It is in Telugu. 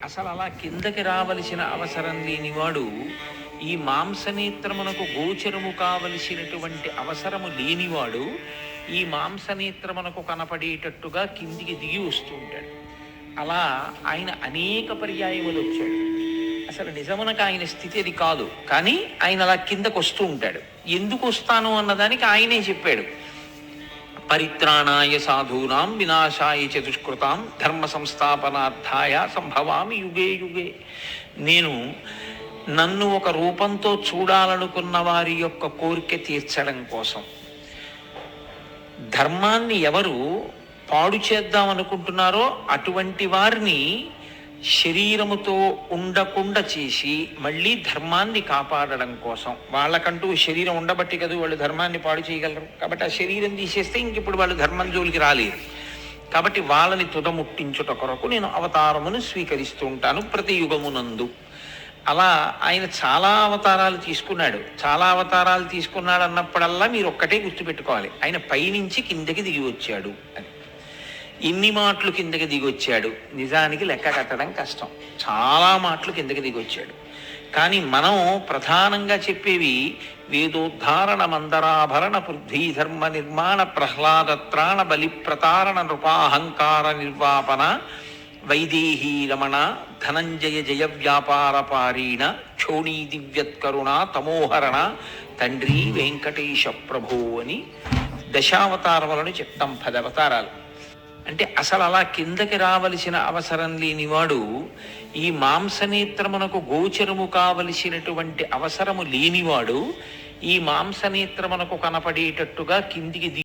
అసలు అలా కిందకి రావలసిన అవసరం లేనివాడు ఈ మాంసనేత్రమునకు గోచరము కావలసినటువంటి అవసరము లేనివాడు ఈ మాంసనేత్రమునకు కనపడేటట్టుగా కిందికి దిగి వస్తూ ఉంటాడు. అలా ఆయన అనేక పర్యాయములు వచ్చాడు. అసలు నిజమునకు ఆయన స్థితి అది కాదు, కానీ ఆయన అలా కిందకు వస్తూ ఉంటాడు. ఎందుకు వస్తాను అన్నదానికి ఆయనే చెప్పాడు. పరిత్రాణాయ సాధూనాం వినాశాయ చ దుష్కృతాం ధర్మ సంస్థాపనార్థాయ సంభవామి యుగే యుగే. నన్ను ఒక రూపంతో చూడాలనుకున్న వారి యొక్క కోరిక తీర్చడం కోసం, ధర్మాన్ని ఎవరు పాడు చేద్దామనుకుంటున్నారో అటువంటి వారిని శరీరముతో ఉండకుండా చేసి మళ్ళీ ధర్మాన్ని కాపాడడం కోసం, వాళ్ళకంటూ శరీరం ఉండబట్టి కదా వాళ్ళు ధర్మాన్ని పాడు చేయగలరు. కాబట్టి ఆ శరీరం తీసేస్తే ఇంక ఇప్పుడు వాళ్ళు ధర్మం జోలికి రాలేరు. కాబట్టి వాళ్ళని తుదముట్టించుట కొరకు నేను అవతారమును స్వీకరిస్తూ ఉంటాను ప్రతి యుగమునందు. అలా ఆయన చాలా అవతారాలు తీసుకున్నాడు. చాలా అవతారాలు తీసుకున్నాడు అన్నప్పుడల్లా మీరు ఒక్కటే గుర్తుపెట్టుకోవాలి, ఆయన పైనుంచి కిందకి దిగి వచ్చాడు అని. ఇన్ని మాటలు కిందకి దిగొచ్చాడు, నిజానికి లెక్క కట్టడం కష్టం. చాలా మాటలు కిందకి దిగొచ్చాడు. కానీ మనం ప్రధానంగా చెప్పేవి వేదోద్ధారణ మందరాభరణ పృథ్వీ ధర్మ నిర్మాణ ప్రహ్లాదత్రాణ బలి ప్రతారణ నృపాహంకార నిర్వాపన వైదేహీ రమణ ధనంజయ జయ వ్యాపార పారీణ క్షోణీ దివ్యత్కరుణ తమోహరణ తండ్రి వెంకటేశ ప్రభో అని దశావతారములను చెప్తాం. 10 అవతారాలు. అంటే అసలు అలా కిందకి రావలసిన అవసరం లేనివాడు ఈ మాంసనేత్రమునకు గోచరము కావలసినటువంటి అవసరము లేనివాడు ఈ మాంసనేత్రమునకు కనపడేటట్టుగా కిందికి